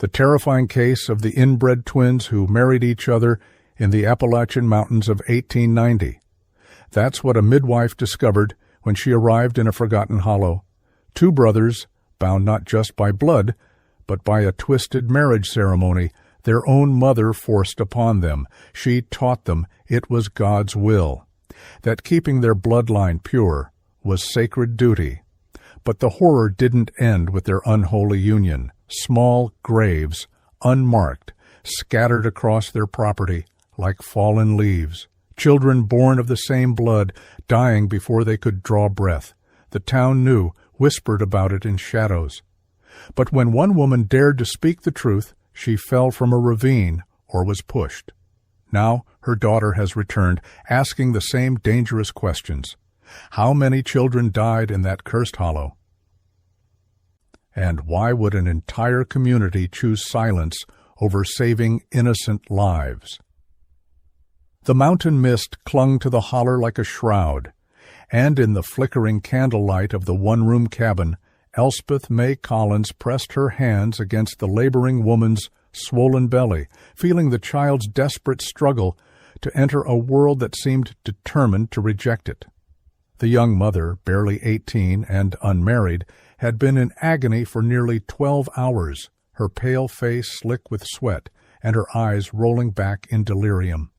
the terrifying case of the inbred twins who married each other in the Appalachian Mountains of 1890. That's what a midwife discovered when she arrived in a forgotten hollow. Two brothers, bound not just by blood, but by a twisted marriage ceremony their own mother forced upon them. She taught them it was God's will, that keeping their bloodline pure was sacred duty. But the horror didn't end with their unholy union. Small graves, unmarked, scattered across their property like fallen leaves. Children born of the same blood, dying before they could draw breath. The town knew, whispered about it in shadows. But when one woman dared to speak the truth, she fell from a ravine or was pushed. Now her daughter has returned, asking the same dangerous questions. How many children died in that cursed hollow? And why would an entire community choose silence over saving innocent lives? The mountain mist clung to the holler like a shroud, and in the flickering candlelight of the one-room cabin, Elspeth May Collins pressed her hands against the laboring woman's swollen belly, feeling the child's desperate struggle to enter a world that seemed determined to reject it. The young mother, barely 18 and unmarried, had been in agony for nearly 12 hours, her pale face slick with sweat and her eyes rolling back in delirium.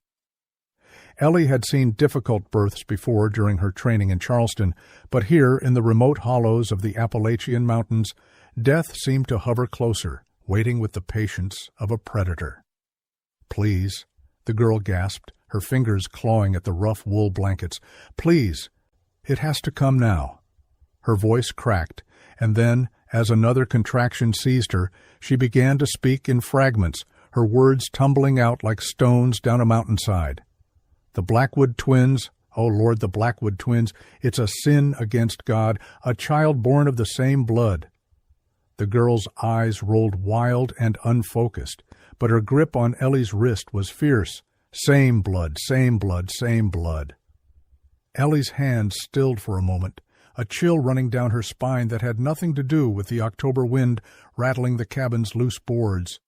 Ellie had seen difficult births before during her training in Charleston, but here in the remote hollows of the Appalachian Mountains, death seemed to hover closer, waiting with the patience of a predator. "Please," the girl gasped, her fingers clawing at the rough wool blankets. "Please, it has to come now." Her voice cracked, and then, as another contraction seized her, she began to speak in fragments, her words tumbling out like stones down a mountainside. "The Blackwood twins, oh Lord, the Blackwood twins, it's a sin against God, a child born of the same blood." The girl's eyes rolled wild and unfocused, but her grip on Ellie's wrist was fierce. Same blood, same blood, same blood. Ellie's hand stilled for a moment, a chill running down her spine that had nothing to do with the October wind rattling the cabin's loose boards.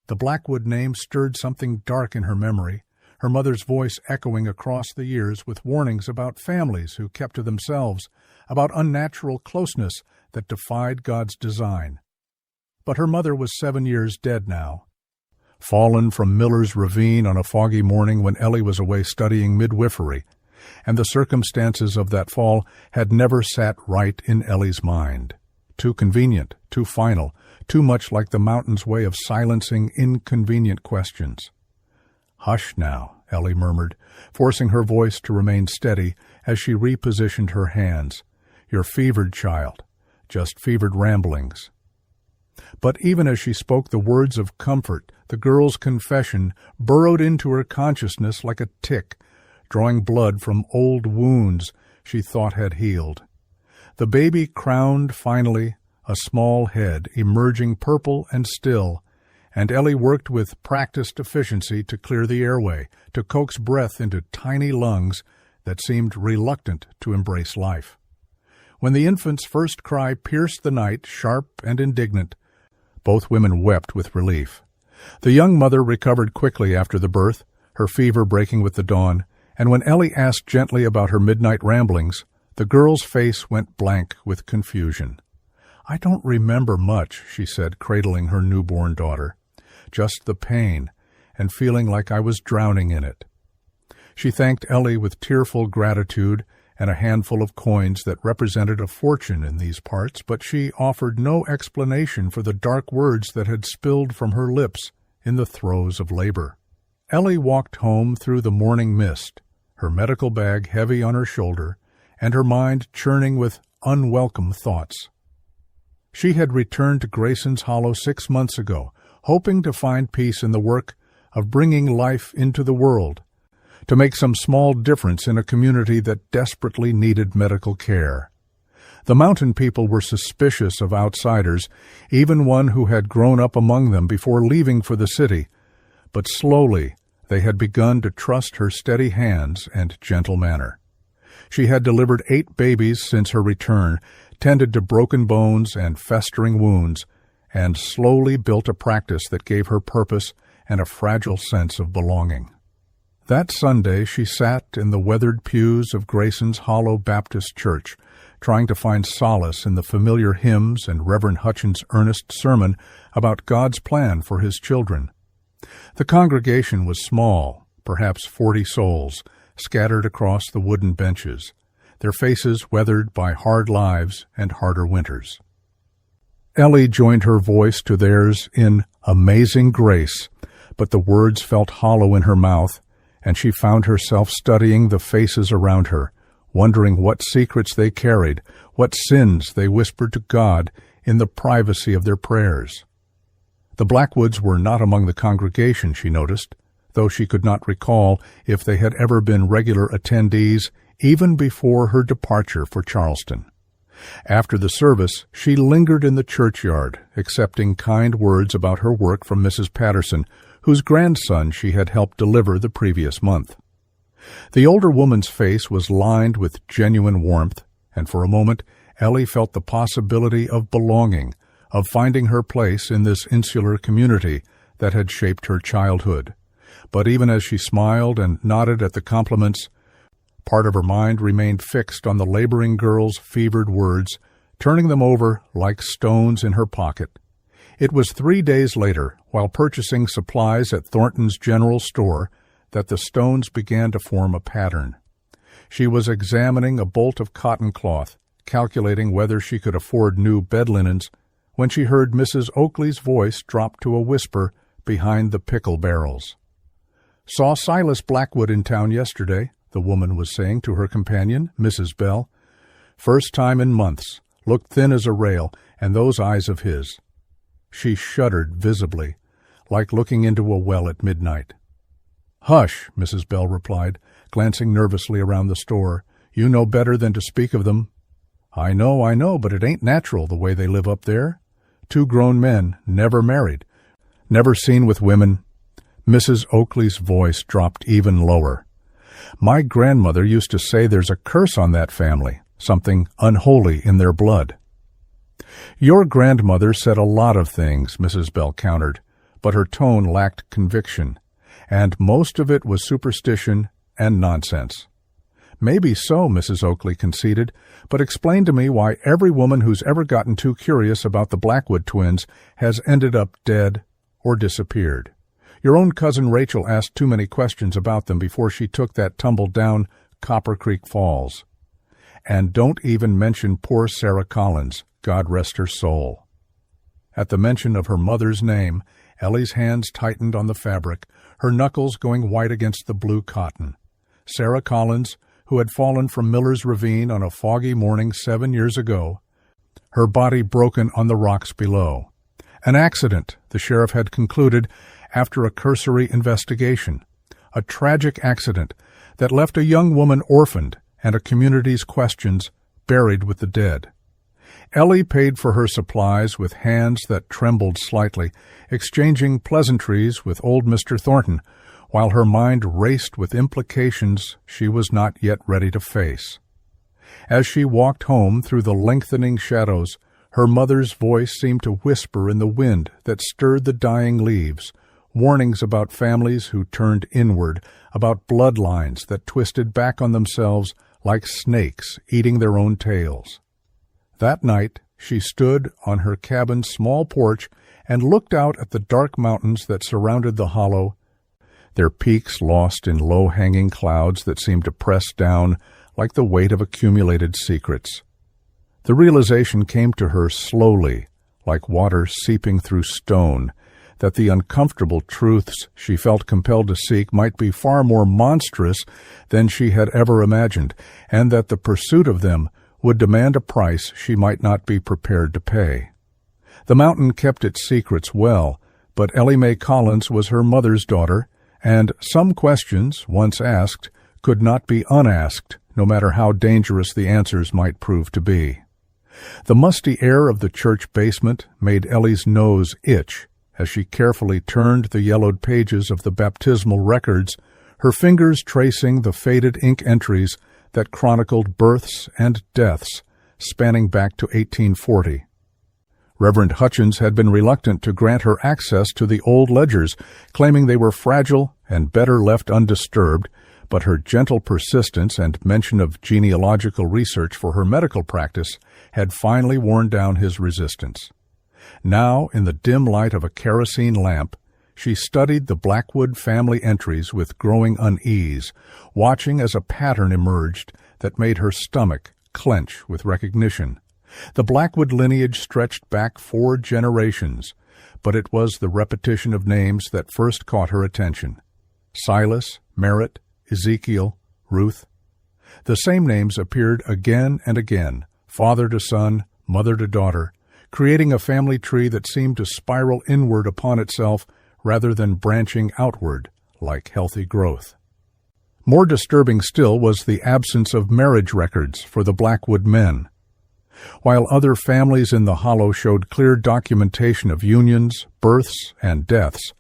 The Blackwood name stirred something dark in her memory, her mother's voice echoing across the years with warnings about families who kept to themselves, about unnatural closeness that defied God's design. But her mother was 7 years dead now, fallen from Miller's Ravine on a foggy morning when Ellie was away studying midwifery, and the circumstances of that fall had never sat right in Ellie's mind. Too convenient, too final, too much like the mountain's way of silencing inconvenient questions. "Hush now," Ellie murmured, forcing her voice to remain steady as she repositioned her hands. "You're fevered, child. Just fevered ramblings." But even as she spoke the words of comfort, the girl's confession burrowed into her consciousness like a tick, drawing blood from old wounds she thought had healed. The baby crowned finally a small head, emerging purple and still, and Ellie worked with practiced efficiency to clear the airway, to coax breath into tiny lungs that seemed reluctant to embrace life. When the infant's first cry pierced the night, sharp and indignant, both women wept with relief. The young mother recovered quickly after the birth, her fever breaking with the dawn, and when Ellie asked gently about her midnight ramblings, the girl's face went blank with confusion. "I don't remember much," she said, cradling her newborn daughter. "Just the pain, and feeling like I was drowning in it." She thanked Ellie with tearful gratitude and a handful of coins that represented a fortune in these parts, but she offered no explanation for the dark words that had spilled from her lips in the throes of labor. Ellie walked home through the morning mist, her medical bag heavy on her shoulder, and her mind churning with unwelcome thoughts. She had returned to Grayson's Hollow 6 months ago, hoping to find peace in the work of bringing life into the world, to make some small difference in a community that desperately needed medical care. The mountain people were suspicious of outsiders, even one who had grown up among them before leaving for the city, but slowly they had begun to trust her steady hands and gentle manner. She had delivered 8 babies since her return, tended to broken bones and festering wounds, and slowly built a practice that gave her purpose and a fragile sense of belonging. That Sunday she sat in the weathered pews of Grayson's Hollow Baptist Church, trying to find solace in the familiar hymns and Reverend Hutchins' earnest sermon about God's plan for His children. The congregation was small, perhaps 40 souls, scattered across the wooden benches, their faces weathered by hard lives and harder winters. Ellie joined her voice to theirs in Amazing Grace, but the words felt hollow in her mouth, and she found herself studying the faces around her, wondering what secrets they carried, what sins they whispered to God in the privacy of their prayers. The Blackwoods were not among the congregation, she noticed, though she could not recall if they had ever been regular attendees even before her departure for Charleston. After the service, she lingered in the churchyard, accepting kind words about her work from Mrs. Patterson, whose grandson she had helped deliver the previous month. The older woman's face was lined with genuine warmth, and for a moment Ellie felt the possibility of belonging, of finding her place in this insular community that had shaped her childhood. But even as she smiled and nodded at the compliments, part of her mind remained fixed on the laboring girl's fevered words, turning them over like stones in her pocket. It was 3 days later, while purchasing supplies at Thornton's General Store, that the stones began to form a pattern. She was examining a bolt of cotton cloth, calculating whether she could afford new bed linens, when she heard Mrs. Oakley's voice drop to a whisper behind the pickle barrels. "Saw Silas Blackwood in town yesterday," the woman was saying to her companion, Mrs. Bell. "First time in months, looked thin as a rail, and those eyes of his." She shuddered visibly, like looking into a well at midnight. "Hush," Mrs. Bell replied, glancing nervously around the store. "You know better than to speak of them." I know, but it ain't natural the way they live up there. 2 grown men, never married, never seen with women." Mrs. Oakley's voice dropped even lower. "My grandmother used to say there's a curse on that family, something unholy in their blood." "Your grandmother said a lot of things," Mrs. Bell countered, but her tone lacked conviction, and most of it was superstition and nonsense. "Maybe so," Mrs. Oakley conceded, "but explain to me why every woman who's ever gotten too curious about the Blackwood twins has ended up dead or disappeared. Your own cousin Rachel asked too many questions about them before she took that tumble down Copper Creek Falls. And don't even mention poor Sarah Collins, God rest her soul." At the mention of her mother's name, Ellie's hands tightened on the fabric, her knuckles going white against the blue cotton. Sarah Collins, who had fallen from Miller's Ravine on a foggy morning 7 years ago, her body broken on the rocks below. An accident, the sheriff had concluded after a cursory investigation. A tragic accident that left a young woman orphaned and a community's questions buried with the dead. Ellie paid for her supplies with hands that trembled slightly, exchanging pleasantries with old Mr. Thornton, while her mind raced with implications she was not yet ready to face. As she walked home through the lengthening shadows, her mother's voice seemed to whisper in the wind that stirred the dying leaves, warnings about families who turned inward, about bloodlines that twisted back on themselves like snakes eating their own tails. That night she stood on her cabin's small porch and looked out at the dark mountains that surrounded the hollow, their peaks lost in low-hanging clouds that seemed to press down like the weight of accumulated secrets. The realization came to her slowly, like water seeping through stone, that the uncomfortable truths she felt compelled to seek might be far more monstrous than she had ever imagined, and that the pursuit of them would demand a price she might not be prepared to pay. The mountain kept its secrets well, but Ellie Mae Collins was her mother's daughter, and some questions, once asked, could not be unasked, no matter how dangerous the answers might prove to be. The musty air of the church basement made Ellie's nose itch as she carefully turned the yellowed pages of the baptismal records, her fingers tracing the faded ink entries that chronicled births and deaths spanning back to 1840. Reverend Hutchins had been reluctant to grant her access to the old ledgers, claiming they were fragile and better left undisturbed, but her gentle persistence and mention of genealogical research for her medical practice had finally worn down his resistance. Now, in the dim light of a kerosene lamp, she studied the Blackwood family entries with growing unease, watching as a pattern emerged that made her stomach clench with recognition. The Blackwood lineage stretched back 4 generations, but it was the repetition of names that first caught her attention. Silas, Merritt, Ezekiel, Ruth. The same names appeared again and again, father to son, mother to daughter, creating a family tree that seemed to spiral inward upon itself rather than branching outward like healthy growth. More disturbing still was the absence of marriage records for the Blackwood men. While other families in the hollow showed clear documentation of unions, births, and deaths,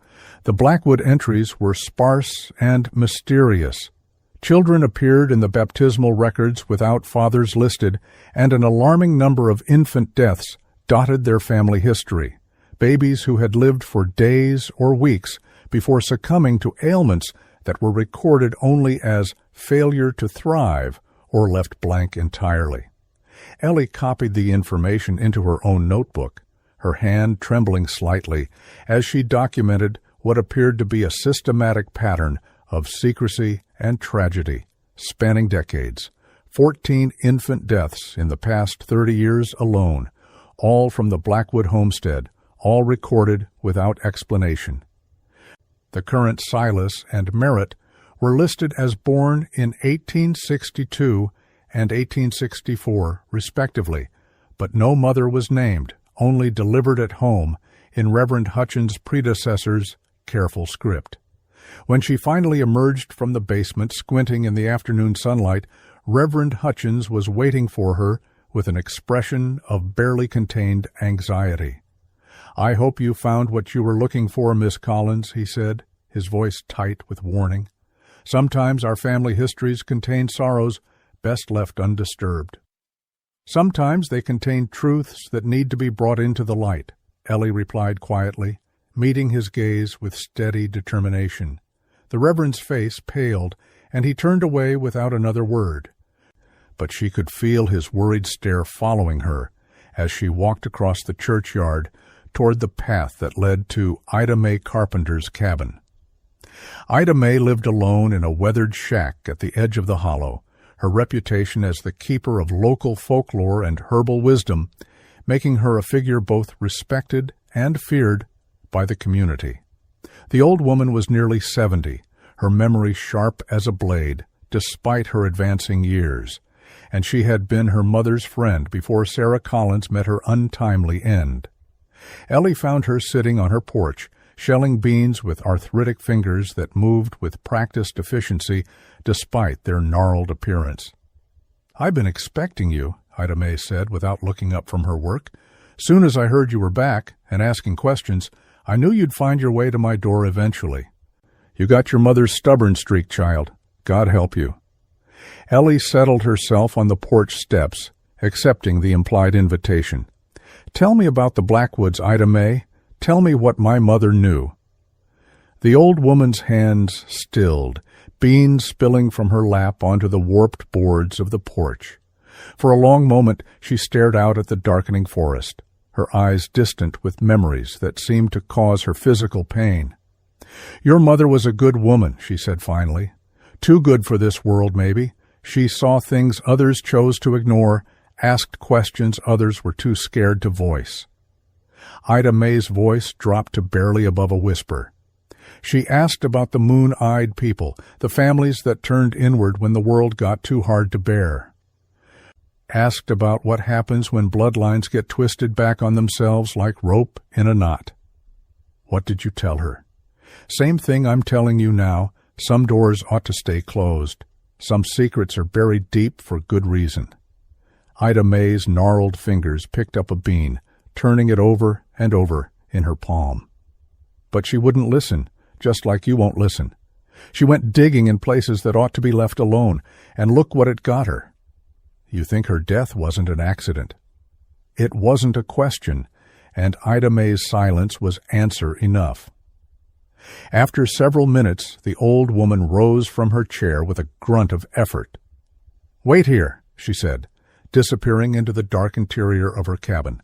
the Blackwood entries were sparse and mysterious. Children appeared in the baptismal records without fathers listed, and an alarming number of infant deaths dotted their family history. Babies who had lived for days or weeks before succumbing to ailments that were recorded only as failure to thrive or left blank entirely. Ellie copied the information into her own notebook, her hand trembling slightly as she documented what appeared to be a systematic pattern of secrecy and tragedy spanning decades. 14 infant deaths in the past 30 years alone, all from the Blackwood homestead, all recorded without explanation. The current Silas and Merritt were listed as born in 1862 and 1864, respectively, but no mother was named, only delivered at home in Reverend Hutchins' predecessor's careful script. When she finally emerged from the basement, squinting in the afternoon sunlight, Reverend Hutchins was waiting for her with an expression of barely contained anxiety. "I hope you found what you were looking for, Miss Collins," he said, his voice tight with warning. "Sometimes our family histories contain sorrows best left undisturbed. Sometimes they contain truths that need to be brought into the light," Ellie replied quietly, meeting his gaze with steady determination. The Reverend's face paled, and he turned away without another word. But she could feel his worried stare following her as she walked across the churchyard toward the path that led to Ida Mae Carpenter's cabin. Ida Mae lived alone in a weathered shack at the edge of the hollow, her reputation as the keeper of local folklore and herbal wisdom making her a figure both respected and feared by the community. The old woman was nearly 70, her memory sharp as a blade, despite her advancing years, and she had been her mother's friend before Sarah Collins met her untimely end. Ellie found her sitting on her porch, shelling beans with arthritic fingers that moved with practiced efficiency despite their gnarled appearance. "I've been expecting you," Ida Mae said without looking up from her work. "Soon as I heard you were back and asking questions, I knew you'd find your way to my door eventually. You got your mother's stubborn streak, child. God help you." Ellie settled herself on the porch steps, accepting the implied invitation. "Tell me about the Blackwoods, Ida Mae. Tell me what my mother knew." The old woman's hands stilled, beans spilling from her lap onto the warped boards of the porch. For a long moment she stared out at the darkening forest, her eyes distant with memories that seemed to cause her physical pain. "Your mother was a good woman," she said finally. "Too good for this world, maybe. She saw things others chose to ignore, asked questions others were too scared to voice." Ida Mae's voice dropped to barely above a whisper. She asked about the moon-eyed people, the families that turned inward when the world got too hard to bear. Asked about what happens when bloodlines get twisted back on themselves like rope in a knot. What did you tell her? Same thing I'm telling you now. Some doors ought to stay closed. Some secrets are buried deep for good reason. Ida Mae's gnarled fingers picked up a bean, turning it over and over in her palm. But she wouldn't listen, just like you won't listen. She went digging in places that ought to be left alone, and look what it got her. You think her death wasn't an accident. It wasn't a question, and Ida May's silence was answer enough. After several minutes, the old woman rose from her chair with a grunt of effort. "Wait here," she said, disappearing into the dark interior of her cabin.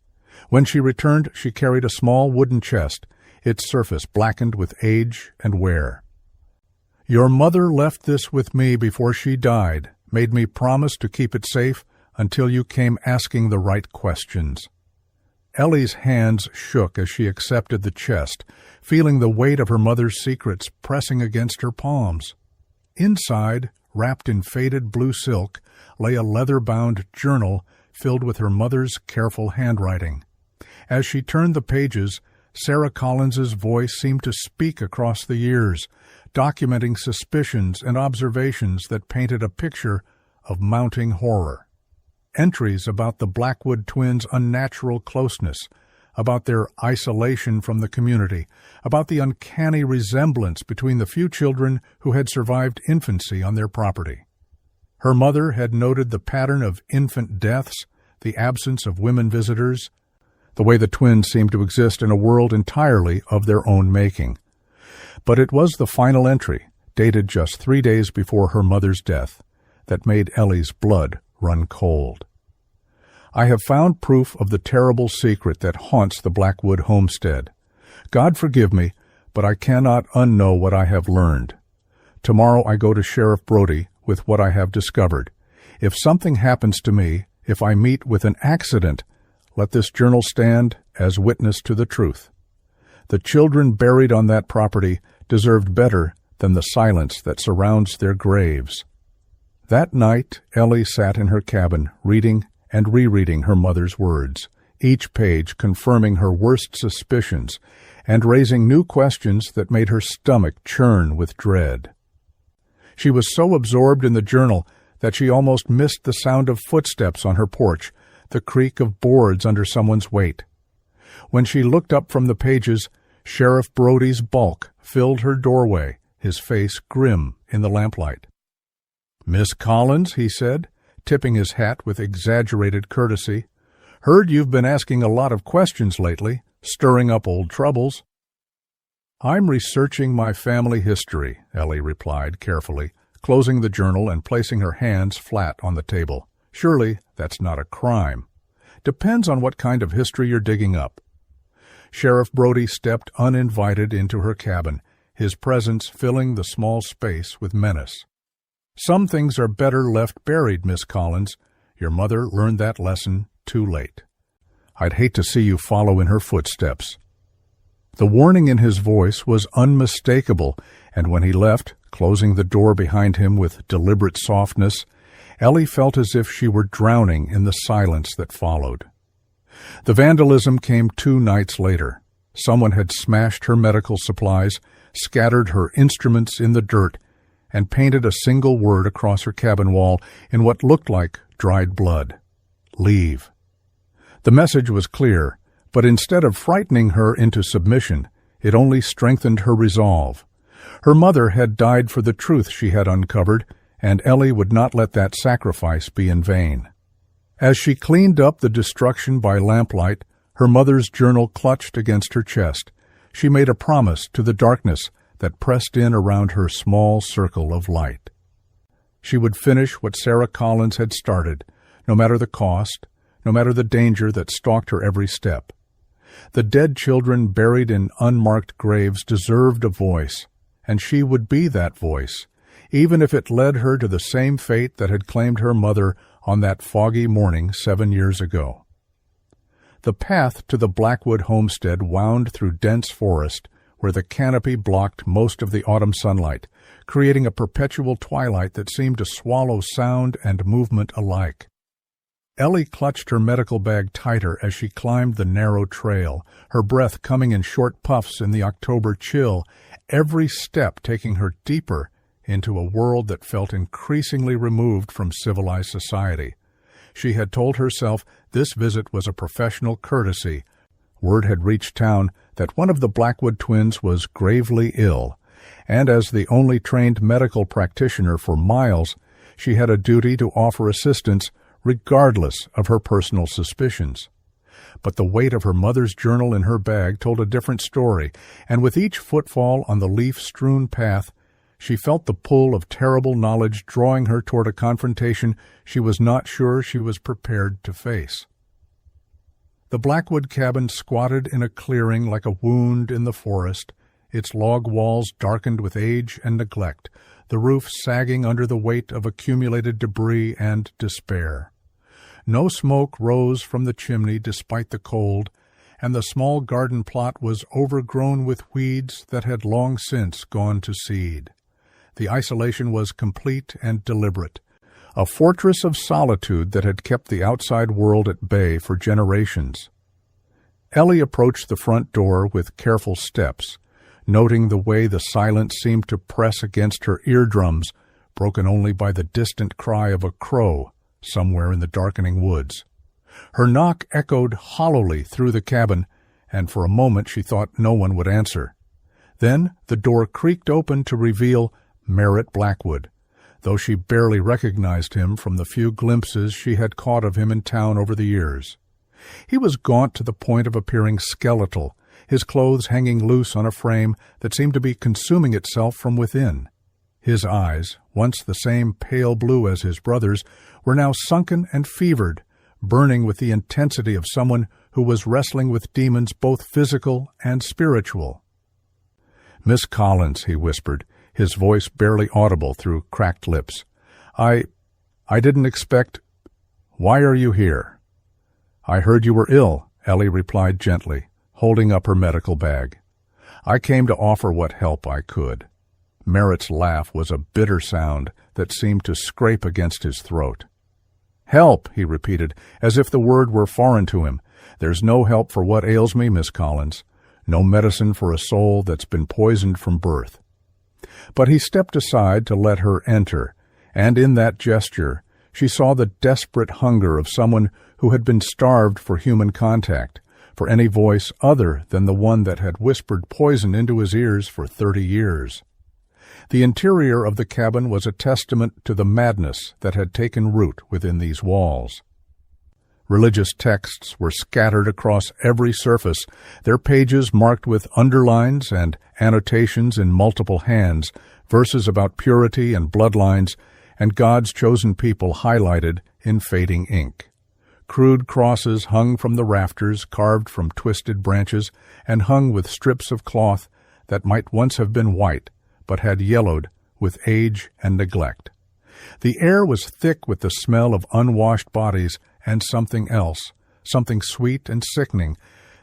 When she returned, she carried a small wooden chest, its surface blackened with age and wear. "Your mother left this with me before she died, made me promise to keep it safe until you came asking the right questions." Ellie's hands shook as she accepted the chest, feeling the weight of her mother's secrets pressing against her palms. Inside, wrapped in faded blue silk, lay a leather-bound journal filled with her mother's careful handwriting. As she turned the pages, Sarah Collins's voice seemed to speak across the years, documenting suspicions and observations that painted a picture of mounting horror. Entries about the Blackwood twins' unnatural closeness, about their isolation from the community, about the uncanny resemblance between the few children who had survived infancy on their property. Her mother had noted the pattern of infant deaths, the absence of women visitors, the way the twins seemed to exist in a world entirely of their own making. But it was the final entry, dated just 3 days before her mother's death, that made Ellie's blood run cold. "I have found proof of the terrible secret that haunts the Blackwood homestead. God forgive me, but I cannot unknow what I have learned. Tomorrow I go to Sheriff Brody with what I have discovered. If something happens to me, if I meet with an accident, let this journal stand as witness to the truth. The children buried on that property deserved better than the silence that surrounds their graves." That night, Ellie sat in her cabin, reading and rereading her mother's words, each page confirming her worst suspicions and raising new questions that made her stomach churn with dread. She was so absorbed in the journal that she almost missed the sound of footsteps on her porch, the creak of boards under someone's weight. When she looked up from the pages, Sheriff Brody's bulk filled her doorway, his face grim in the lamplight. "Miss Collins," he said, tipping his hat with exaggerated courtesy, "heard you've been asking a lot of questions lately, stirring up old troubles." "I'm researching my family history," Ellie replied carefully, closing the journal and placing her hands flat on the table. "Surely that's not a crime. Depends on what kind of history you're digging up." Sheriff Brody stepped uninvited into her cabin, his presence filling the small space with menace. "Some things are better left buried, Miss Collins. Your mother learned that lesson too late. I'd hate to see you follow in her footsteps." The warning in his voice was unmistakable, and when he left, closing the door behind him with deliberate softness, Ellie felt as if she were drowning in the silence that followed. The vandalism came 2 nights later. Someone had smashed her medical supplies, scattered her instruments in the dirt, and painted a single word across her cabin wall in what looked like dried blood: "Leave." The message was clear, but instead of frightening her into submission, it only strengthened her resolve. Her mother had died for the truth she had uncovered, and Ellie would not let that sacrifice be in vain. As she cleaned up the destruction by lamplight, her mother's journal clutched against her chest. She made a promise to the darkness that pressed in around her small circle of light. She would finish what Sarah Collins had started, no matter the cost, no matter the danger that stalked her every step. The dead children buried in unmarked graves deserved a voice, and she would be that voice, even if it led her to the same fate that had claimed her mother on that foggy morning 7 years ago. The path to the Blackwood homestead wound through dense forest, where the canopy blocked most of the autumn sunlight, creating a perpetual twilight that seemed to swallow sound and movement alike. Ellie clutched her medical bag tighter as she climbed the narrow trail, her breath coming in short puffs in the October chill, every step taking her deeper into a world that felt increasingly removed from civilized society. She had told herself this visit was a professional courtesy. Word had reached town that one of the Blackwood twins was gravely ill, and as the only trained medical practitioner for miles, she had a duty to offer assistance regardless of her personal suspicions. But the weight of her mother's journal in her bag told a different story, and with each footfall on the leaf-strewn path, she felt the pull of terrible knowledge drawing her toward a confrontation she was not sure she was prepared to face. The Blackwood cabin squatted in a clearing like a wound in the forest, its log walls darkened with age and neglect, the roof sagging under the weight of accumulated debris and despair. No smoke rose from the chimney despite the cold, and the small garden plot was overgrown with weeds that had long since gone to seed. The isolation was complete and deliberate, a fortress of solitude that had kept the outside world at bay for generations. Ellie approached the front door with careful steps, noting the way the silence seemed to press against her eardrums, broken only by the distant cry of a crow somewhere in the darkening woods. Her knock echoed hollowly through the cabin, and for a moment she thought no one would answer. Then the door creaked open to reveal Merritt Blackwood, though she barely recognized him from the few glimpses she had caught of him in town over the years. He was gaunt to the point of appearing skeletal, his clothes hanging loose on a frame that seemed to be consuming itself from within. His eyes, once the same pale blue as his brother's, were now sunken and fevered, burning with the intensity of someone who was wrestling with demons both physical and spiritual. "Miss Collins," he whispered, his voice barely audible through cracked lips. I didn't expect— Why are you here?" "I heard you were ill," Ellie replied gently, holding up her medical bag. "I came to offer what help I could." Merritt's laugh was a bitter sound that seemed to scrape against his throat. "Help," he repeated, as if the word were foreign to him. "There's no help for what ails me, Miss Collins. No medicine for a soul that's been poisoned from birth." But he stepped aside to let her enter, and in that gesture she saw the desperate hunger of someone who had been starved for human contact, for any voice other than the one that had whispered poison into his ears for 30 years. The interior of the cabin was a testament to the madness that had taken root within these walls. Religious texts were scattered across every surface, their pages marked with underlines and annotations in multiple hands, verses about purity and bloodlines, and God's chosen people highlighted in fading ink. Crude crosses hung from the rafters, carved from twisted branches, and hung with strips of cloth that might once have been white, but had yellowed with age and neglect. The air was thick with the smell of unwashed bodies and something else, something sweet and sickening,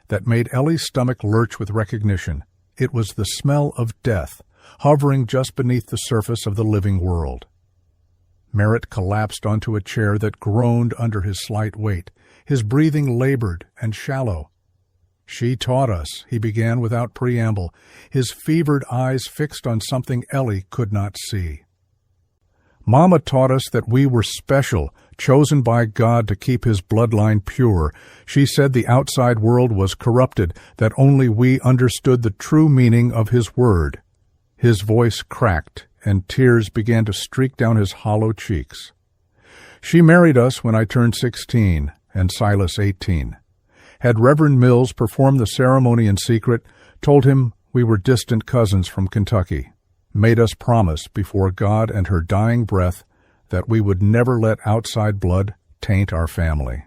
that made Ellie's stomach lurch with recognition. It was the smell of death, hovering just beneath the surface of the living world. Merritt collapsed onto a chair that groaned under his slight weight. His breathing labored and shallow. "She taught us," he began without preamble, his fevered eyes fixed on something Ellie could not see. "Mama taught us that we were special, chosen by God to keep His bloodline pure. She said the outside world was corrupted, that only we understood the true meaning of His word." His voice cracked, and tears began to streak down his hollow cheeks. "She married us when I turned 16, and Silas 18. Had Reverend Mills performed the ceremony in secret, told him we were distant cousins from Kentucky, made us promise before God and her dying breath that we would never let outside blood taint our family."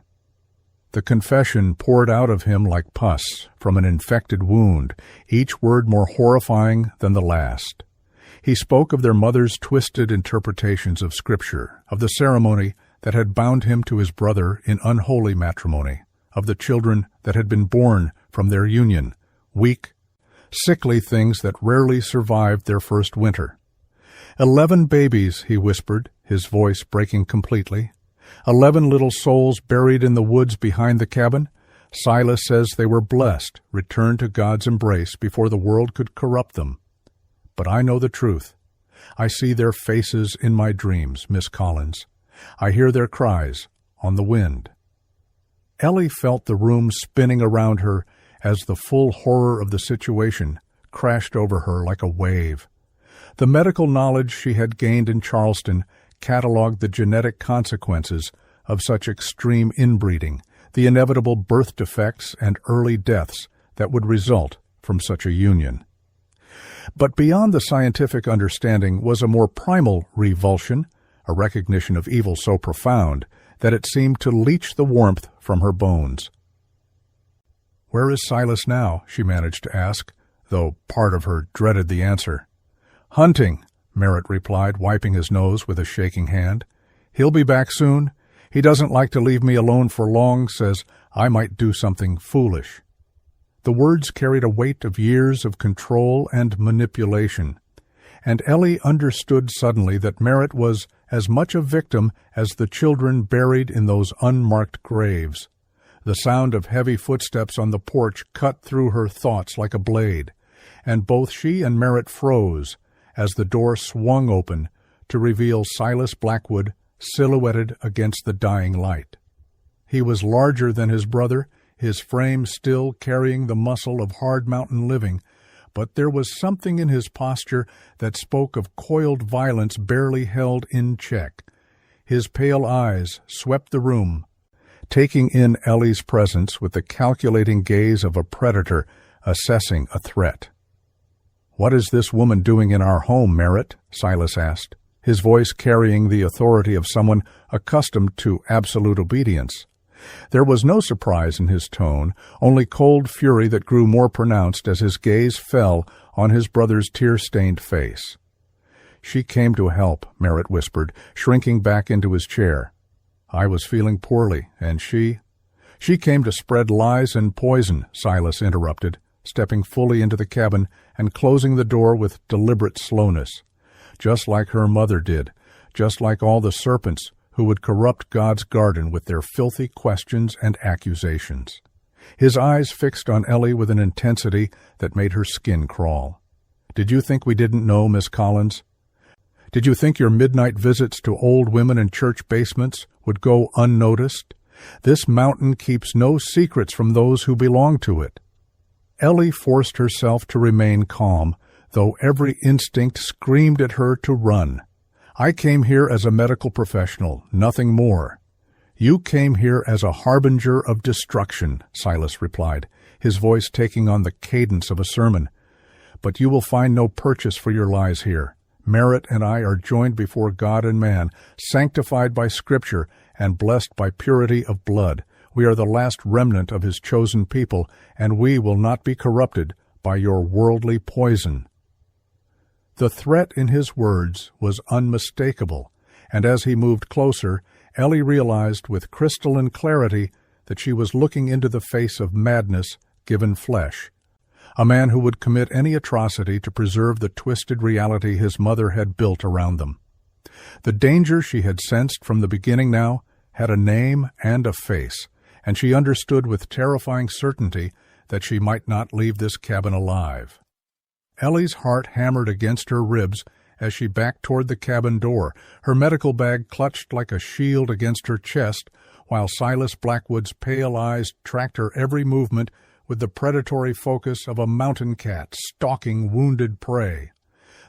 The confession poured out of him like pus from an infected wound, each word more horrifying than the last. He spoke of their mother's twisted interpretations of Scripture, of the ceremony that had bound him to his brother in unholy matrimony, of the children that had been born from their union, weak, sickly things that rarely survived their first winter. 11 babies, he whispered, his voice breaking completely. 11 little souls buried in the woods behind the cabin. Silas says they were blessed, returned to God's embrace before the world could corrupt them. But I know the truth. I see their faces in my dreams, Miss Collins. I hear their cries on the wind. Ellie felt the room spinning around her as the full horror of the situation crashed over her like a wave. The medical knowledge she had gained in Charleston cataloged the genetic consequences of such extreme inbreeding, the inevitable birth defects and early deaths that would result from such a union. But beyond the scientific understanding was a more primal revulsion, a recognition of evil so profound that it seemed to leach the warmth from her bones. "Where is Silas now?" she managed to ask, though part of her dreaded the answer. "Hunting," Merritt replied, wiping his nose with a shaking hand. "He'll be back soon. He doesn't like to leave me alone for long, says I might do something foolish." The words carried a weight of years of control and manipulation, and Ellie understood suddenly that Merritt was as much a victim as the children buried in those unmarked graves. The sound of heavy footsteps on the porch cut through her thoughts like a blade, and both she and Merritt froze as the door swung open to reveal Silas Blackwood silhouetted against the dying light. He was larger than his brother, his frame still carrying the muscle of hard mountain living, but there was something in his posture that spoke of coiled violence barely held in check. His pale eyes swept the room, taking in Ellie's presence with the calculating gaze of a predator assessing a threat. "What is this woman doing in our home, Merritt?" Silas asked, his voice carrying the authority of someone accustomed to absolute obedience. There was no surprise in his tone, only cold fury that grew more pronounced as his gaze fell on his brother's tear-stained face. "She came to help," Merritt whispered, shrinking back into his chair. "I was feeling poorly, and she came to spread lies and poison," Silas interrupted, stepping fully into the cabin and closing the door with deliberate slowness. "Just like her mother did, just like all the serpents who would corrupt God's garden with their filthy questions and accusations." His eyes fixed on Ellie with an intensity that made her skin crawl. "Did you think we didn't know, Miss Collins? Did you think your midnight visits to old women in church basements would go unnoticed? This mountain keeps no secrets from those who belong to it." Ellie forced herself to remain calm, though every instinct screamed at her to run. "I came here as a medical professional, nothing more." "You came here as a harbinger of destruction," Silas replied, his voice taking on the cadence of a sermon. "But you will find no purchase for your lies here. Merritt and I are joined before God and man, sanctified by Scripture and blessed by purity of blood. We are the last remnant of his chosen people, and we will not be corrupted by your worldly poison." The threat in his words was unmistakable, and as he moved closer, Ellie realized with crystalline clarity that she was looking into the face of madness given flesh, a man who would commit any atrocity to preserve the twisted reality his mother had built around them. The danger she had sensed from the beginning now had a name and a face, and she understood with terrifying certainty that she might not leave this cabin alive. Ellie's heart hammered against her ribs as she backed toward the cabin door, her medical bag clutched like a shield against her chest, while Silas Blackwood's pale eyes tracked her every movement with the predatory focus of a mountain cat stalking wounded prey.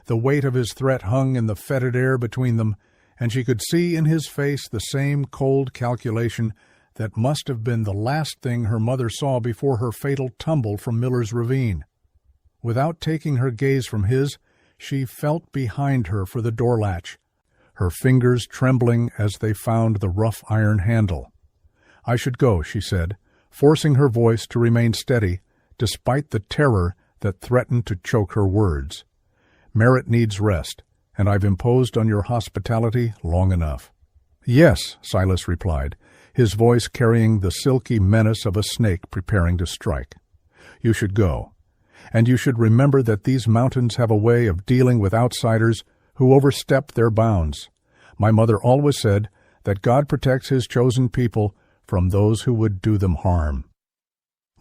The weight of his threat hung in the fetid air between them, and she could see in his face the same cold calculation that must have been the last thing her mother saw before her fatal tumble from Miller's Ravine. Without taking her gaze from his, she felt behind her for the door latch, her fingers trembling as they found the rough iron handle. "I should go," she said, forcing her voice to remain steady, despite the terror that threatened to choke her words. "Merritt needs rest, and I've imposed on your hospitality long enough." "Yes," Silas replied, his voice carrying the silky menace of a snake preparing to strike. "You should go. And you should remember that these mountains have a way of dealing with outsiders who overstep their bounds. My mother always said that God protects his chosen people from those who would do them harm."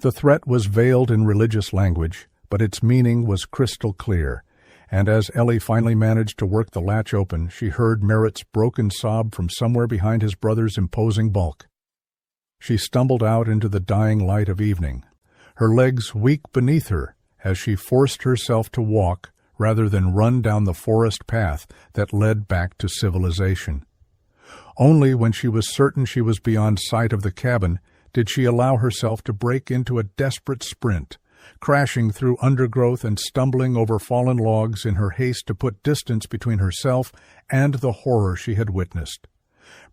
The threat was veiled in religious language, but its meaning was crystal clear, and as Ellie finally managed to work the latch open, she heard Merritt's broken sob from somewhere behind his brother's imposing bulk. She stumbled out into the dying light of evening, her legs weak beneath her, as she forced herself to walk rather than run down the forest path that led back to civilization. Only when she was certain she was beyond sight of the cabin did she allow herself to break into a desperate sprint, crashing through undergrowth and stumbling over fallen logs in her haste to put distance between herself and the horror she had witnessed.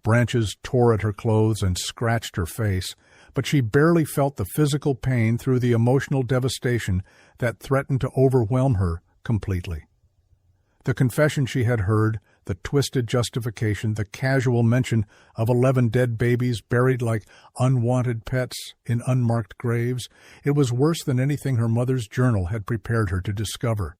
Branches tore at her clothes and scratched her face, but she barely felt the physical pain through the emotional devastation that threatened to overwhelm her completely. The confession she had heard, the twisted justification, the casual mention of 11 dead babies buried like unwanted pets in unmarked graves, it was worse than anything her mother's journal had prepared her to discover.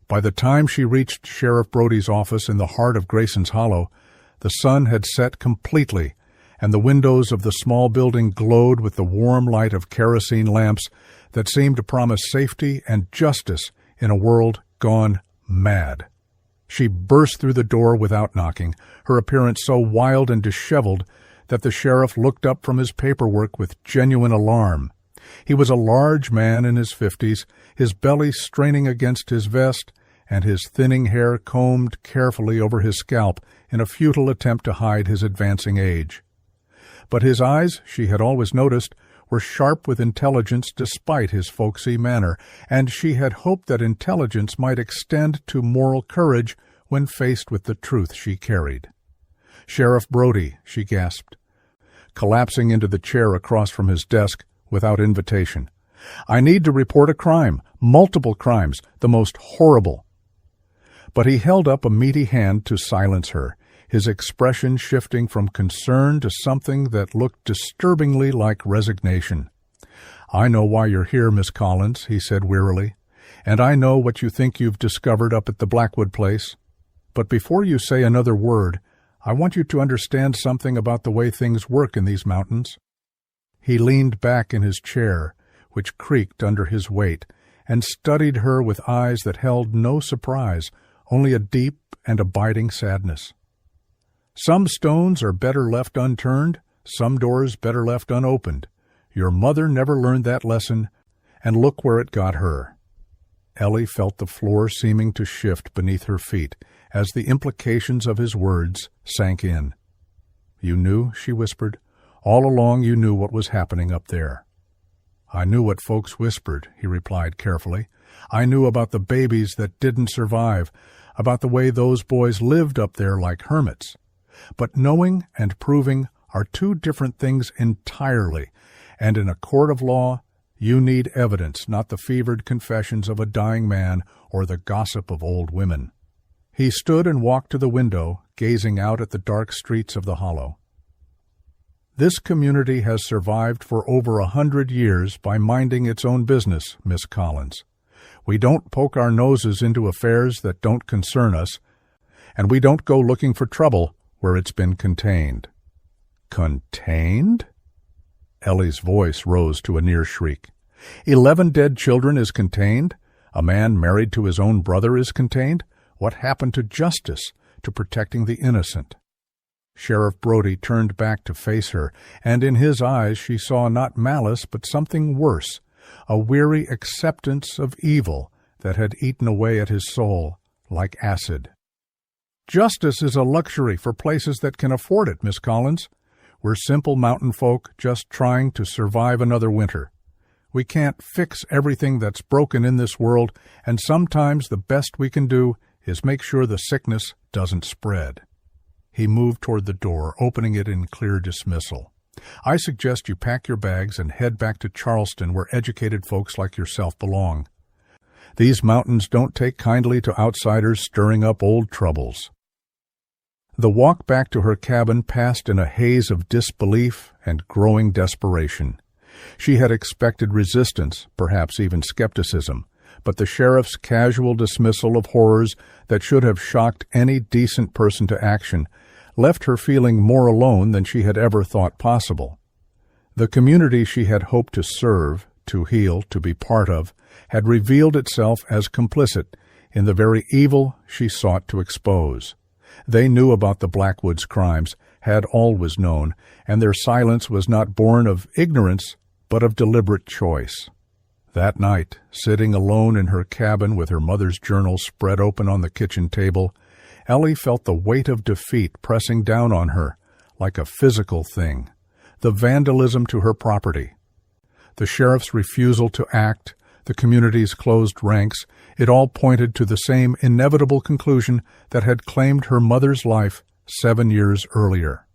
By the time she reached Sheriff Brody's office in the heart of Grayson's Hollow, the sun had set completely, and the windows of the small building glowed with the warm light of kerosene lamps that seemed to promise safety and justice in a world gone mad. She burst through the door without knocking, her appearance so wild and disheveled that the sheriff looked up from his paperwork with genuine alarm. He was a large man in his 50s, his belly straining against his vest, and his thinning hair combed carefully over his scalp in a futile attempt to hide his advancing age. But his eyes, she had always noticed, were sharp with intelligence despite his folksy manner, and she had hoped that intelligence might extend to moral courage when faced with the truth she carried. "Sheriff Brody," she gasped, collapsing into the chair across from his desk without invitation. "I need to report a crime, multiple crimes, the most horrible." But he held up a meaty hand to silence her, his expression shifting from concern to something that looked disturbingly like resignation. "I know why you're here, Miss Collins," he said wearily, "and I know what you think you've discovered up at the Blackwood place. But before you say another word, I want you to understand something about the way things work in these mountains." He leaned back in his chair, which creaked under his weight, and studied her with eyes that held no surprise, only a deep and abiding sadness. "Some stones are better left unturned, some doors better left unopened. Your mother never learned that lesson, and look where it got her." Ellie felt the floor seeming to shift beneath her feet as the implications of his words sank in. "You knew," she whispered. "All along you knew what was happening up there." "I knew what folks whispered," he replied carefully. "I knew about the babies that didn't survive, about the way those boys lived up there like hermits. But knowing and proving are two different things entirely, and in a court of law, you need evidence, not the fevered confessions of a dying man or the gossip of old women." He stood and walked to the window, gazing out at the dark streets of the hollow. "This community has survived for over 100 years by minding its own business, Miss Collins. We don't poke our noses into affairs that don't concern us, and we don't go looking for trouble where it's been contained." "Contained?" Ellie's voice rose to a near shriek. 11 dead children is contained? A man married to his own brother is contained? What happened to justice, to protecting the innocent? Sheriff Brody turned back to face her, and in his eyes she saw not malice but something worse, a weary acceptance of evil that had eaten away at his soul like acid. "Justice is a luxury for places that can afford it, Miss Collins. We're simple mountain folk just trying to survive another winter. We can't fix everything that's broken in this world, and sometimes the best we can do is make sure the sickness doesn't spread." He moved toward the door, opening it in clear dismissal. "I suggest you pack your bags and head back to Charleston, where educated folks like yourself belong. These mountains don't take kindly to outsiders stirring up old troubles." The walk back to her cabin passed in a haze of disbelief and growing desperation. She had expected resistance, perhaps even skepticism, but the sheriff's casual dismissal of horrors that should have shocked any decent person to action left her feeling more alone than she had ever thought possible. The community she had hoped to serve, to heal, to be part of, had revealed itself as complicit in the very evil she sought to expose. They knew about the Backwoods crimes, had always known, and their silence was not born of ignorance, but of deliberate choice. That night, sitting alone in her cabin with her mother's journal spread open on the kitchen table, Ellie felt the weight of defeat pressing down on her like a physical thing. the vandalism to her property. The sheriff's refusal to act, the community's closed ranks, it all pointed to the same inevitable conclusion that had claimed her mother's life 7 years earlier.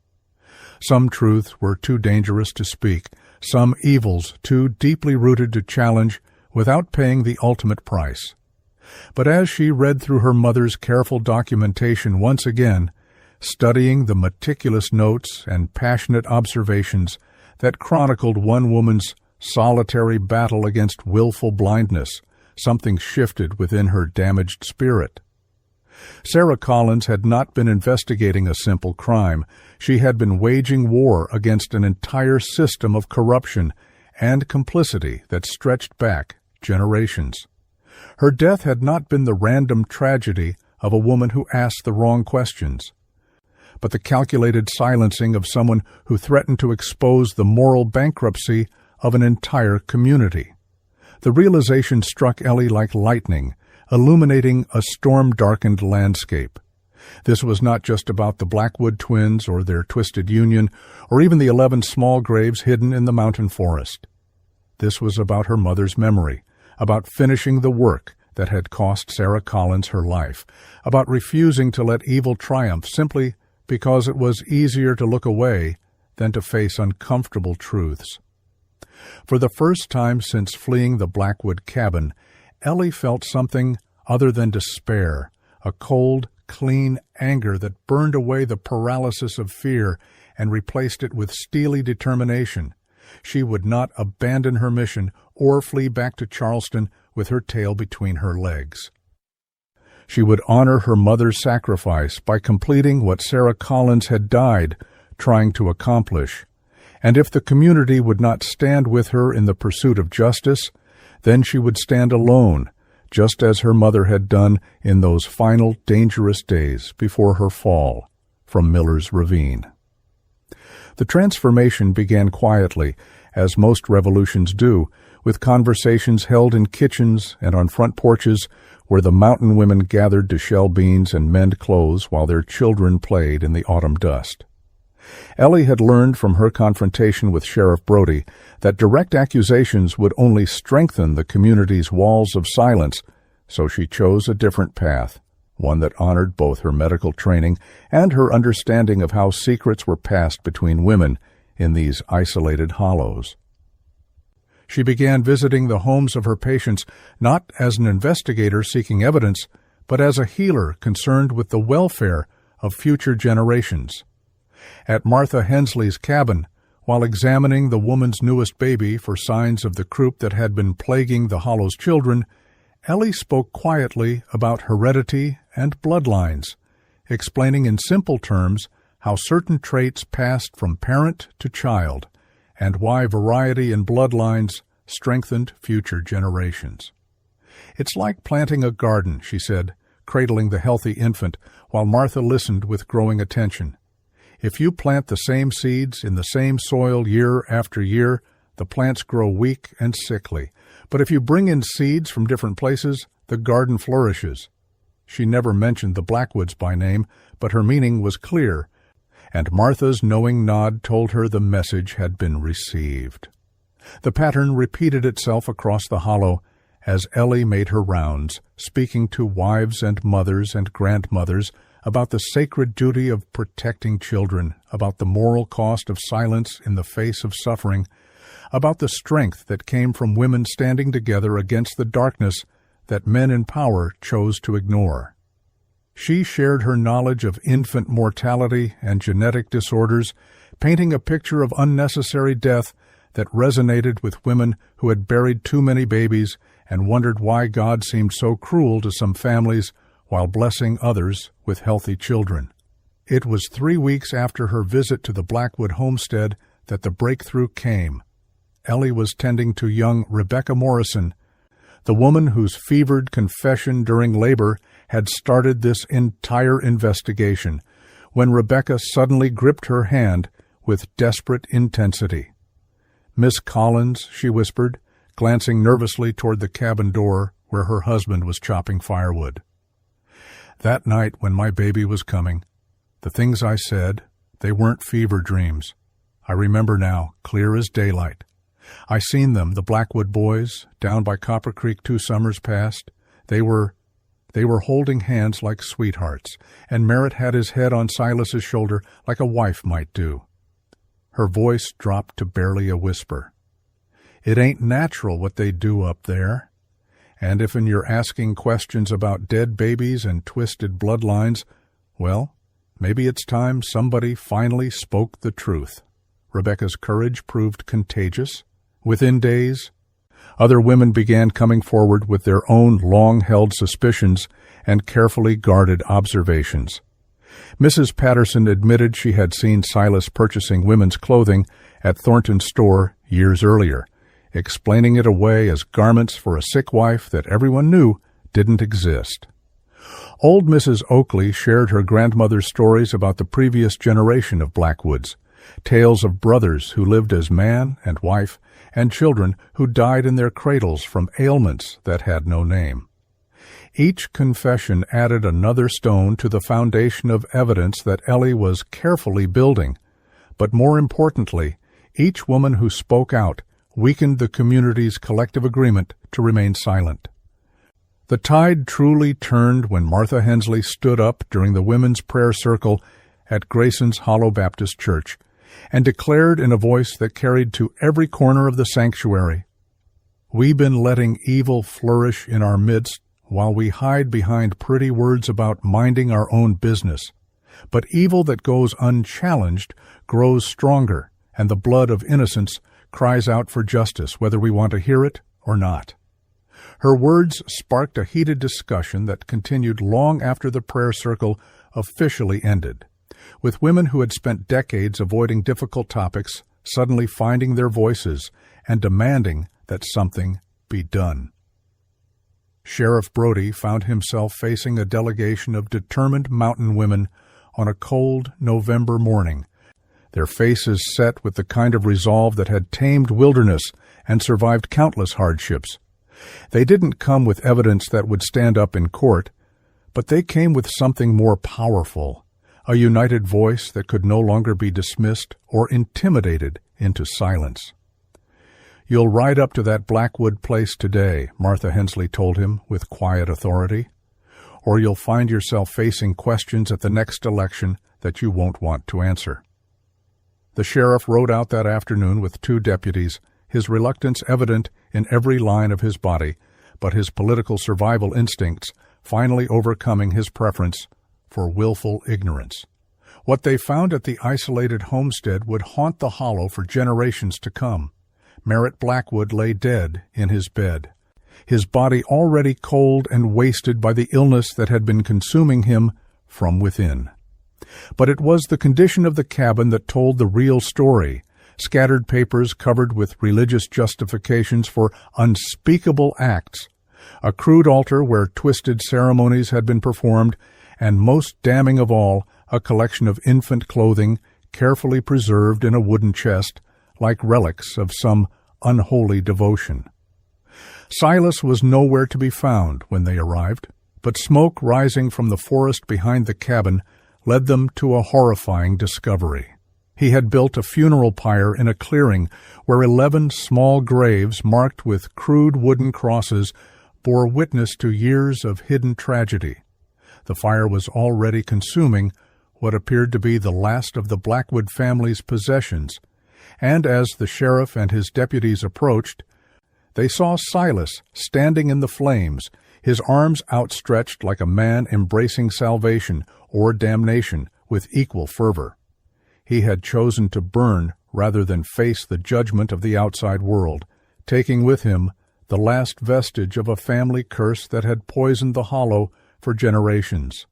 Some truths were too dangerous to speak, some evils too deeply rooted to challenge without paying the ultimate price. But as she read through her mother's careful documentation once again, studying the meticulous notes and passionate observations that chronicled one woman's solitary battle against willful blindness, something shifted within her damaged spirit. Sarah Collins had not been investigating a simple crime. She had been waging war against an entire system of corruption and complicity that stretched back generations. Her death had not been the random tragedy of a woman who asked the wrong questions, but the calculated silencing of someone who threatened to expose the moral bankruptcy of an entire community. The realization struck Ellie like lightning, illuminating a storm-darkened landscape. This was not just about the Blackwood twins or their twisted union, or even the 11 small graves hidden in the mountain forest. This was about her mother's memory, about finishing the work that had cost Sarah Collins her life, about refusing to let evil triumph simply because it was easier to look away than to face uncomfortable truths. For the first time since fleeing the Blackwood cabin, Ellie felt something other than despair, a cold, clean anger that burned away the paralysis of fear and replaced it with steely determination. She would not abandon her mission or flee back to Charleston with her tail between her legs. She would honor her mother's sacrifice by completing what Sarah Collins had died trying to accomplish. And if the community would not stand with her in the pursuit of justice, then she would stand alone, just as her mother had done in those final dangerous days before her fall from Miller's Ravine. The transformation began quietly, as most revolutions do, with conversations held in kitchens and on front porches where the mountain women gathered to shell beans and mend clothes while their children played in the autumn dust. Ellie had learned from her confrontation with Sheriff Brody that direct accusations would only strengthen the community's walls of silence, so she chose a different path, one that honored both her medical training and her understanding of how secrets were passed between women in these isolated hollows. She began visiting the homes of her patients not as an investigator seeking evidence, but as a healer concerned with the welfare of future generations. At Martha Hensley's cabin, while examining the woman's newest baby for signs of the croup that had been plaguing the hollow's children, Ellie spoke quietly about heredity and bloodlines, explaining in simple terms how certain traits passed from parent to child, and why variety in bloodlines strengthened future generations. "It's like planting a garden," she said, cradling the healthy infant, while Martha listened with growing attention. "If you plant the same seeds in the same soil year after year, the plants grow weak and sickly. But if you bring in seeds from different places, the garden flourishes." She never mentioned the Blackwoods by name, but her meaning was clear, and Martha's knowing nod told her the message had been received. The pattern repeated itself across the hollow as Ellie made her rounds, speaking to wives and mothers and grandmothers about the sacred duty of protecting children, about the moral cost of silence in the face of suffering, about the strength that came from women standing together against the darkness that men in power chose to ignore. She shared her knowledge of infant mortality and genetic disorders, painting a picture of unnecessary death that resonated with women who had buried too many babies and wondered why God seemed so cruel to some families while blessing others with healthy children. It was 3 weeks after her visit to the Blackwood homestead that the breakthrough came. Ellie was tending to young Rebecca Morrison, the woman whose fevered confession during labor had started this entire investigation, when Rebecca suddenly gripped her hand with desperate intensity. "Miss Collins," she whispered, glancing nervously toward the cabin door where her husband was chopping firewood. "That night when my baby was coming, the things I said, they weren't fever dreams. I remember now, clear as daylight. I seen them, the Blackwood boys, down by Copper Creek 2 summers past. They were holding hands like sweethearts, and Merritt had his head on Silas's shoulder like a wife might do. Her voice dropped to barely a whisper. It ain't natural what they do up there. And if you're asking questions about dead babies and twisted bloodlines, well, maybe it's time somebody finally spoke the truth. Rebecca's courage proved contagious. Within days, other women began coming forward with their own long-held suspicions and carefully guarded observations. Mrs. Patterson admitted she had seen Silas purchasing women's clothing at Thornton's store years earlier, explaining it away as garments for a sick wife that everyone knew didn't exist. Old Mrs. Oakley shared her grandmother's stories about the previous generation of Blackwoods, tales of brothers who lived as man and wife, and children who died in their cradles from ailments that had no name. Each confession added another stone to the foundation of evidence that Ellie was carefully building, but more importantly, each woman who spoke out weakened the community's collective agreement to remain silent. The tide truly turned when Martha Hensley stood up during the women's prayer circle at Grayson's Hollow Baptist Church and declared in a voice that carried to every corner of the sanctuary, "We've been letting evil flourish in our midst while we hide behind pretty words about minding our own business. But evil that goes unchallenged grows stronger, and the blood of innocence cries out for justice, whether we want to hear it or not." Her words sparked a heated discussion that continued long after the prayer circle officially ended, with women who had spent decades avoiding difficult topics suddenly finding their voices and demanding that something be done. Sheriff Brody found himself facing a delegation of determined mountain women on a cold November morning, their faces set with the kind of resolve that had tamed wilderness and survived countless hardships. They didn't come with evidence that would stand up in court, but they came with something more powerful, a united voice that could no longer be dismissed or intimidated into silence. "You'll ride up to that Blackwood place today," Martha Hensley told him with quiet authority, "or you'll find yourself facing questions at the next election that you won't want to answer." The sheriff rode out that afternoon with 2 deputies, his reluctance evident in every line of his body, but his political survival instincts finally overcoming his preference for willful ignorance. What they found at the isolated homestead would haunt the hollow for generations to come. Merritt Blackwood lay dead in his bed, his body already cold and wasted by the illness that had been consuming him from within. But it was the condition of the cabin that told the real story, scattered papers covered with religious justifications for unspeakable acts, a crude altar where twisted ceremonies had been performed, and most damning of all, a collection of infant clothing carefully preserved in a wooden chest, like relics of some unholy devotion. Silas was nowhere to be found when they arrived, but smoke rising from the forest behind the cabin led them to a horrifying discovery. He had built a funeral pyre in a clearing where 11 small graves marked with crude wooden crosses bore witness to years of hidden tragedy. The fire was already consuming what appeared to be the last of the Blackwood family's possessions, and as the sheriff and his deputies approached, they saw Silas standing in the flames, his arms outstretched like a man embracing salvation or damnation with equal fervor. He had chosen to burn rather than face the judgment of the outside world, taking with him the last vestige of a family curse that had poisoned the hollow for generations.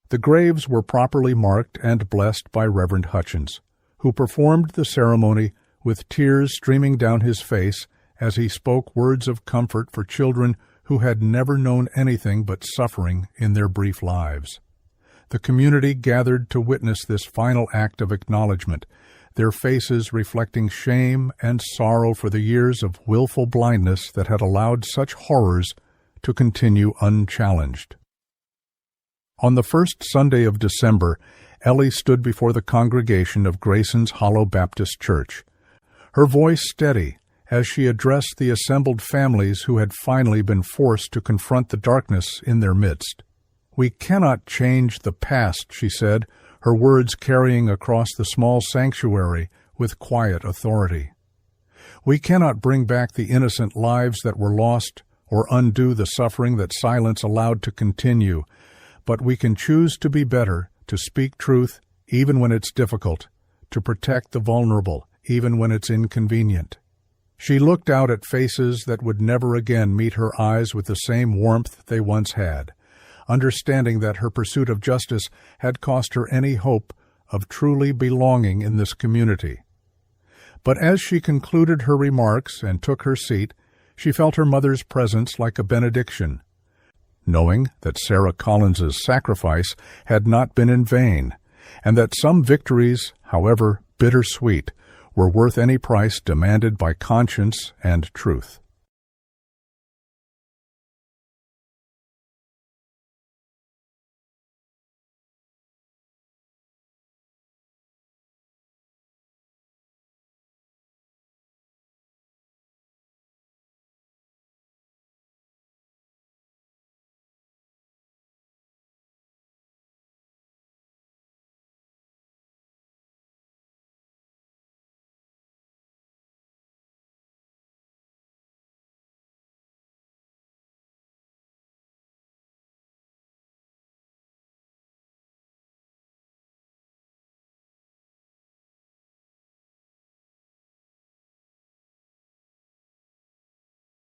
The graves were properly marked and blessed by Reverend Hutchins, who performed the ceremony with tears streaming down his face as he spoke words of comfort for children who had never known anything but suffering in their brief lives. The community gathered to witness this final act of acknowledgement, their faces reflecting shame and sorrow for the years of willful blindness that had allowed such horrors to continue unchallenged. On the first Sunday of December, Ellie stood before the congregation of Grayson's Hollow Baptist Church, her voice steady as she addressed the assembled families who had finally been forced to confront the darkness in their midst. "We cannot change the past," she said, her words carrying across the small sanctuary with quiet authority. "We cannot bring back the innocent lives that were lost or undo the suffering that silence allowed to continue, but we can choose to be better, to speak truth even when it's difficult, to protect the vulnerable even when it's inconvenient." She looked out at faces that would never again meet her eyes with the same warmth they once had, understanding that her pursuit of justice had cost her any hope of truly belonging in this community. But as she concluded her remarks and took her seat, she felt her mother's presence like a benediction, knowing that Sarah Collins's sacrifice had not been in vain, and that some victories, however bittersweet, were worth any price demanded by conscience and truth.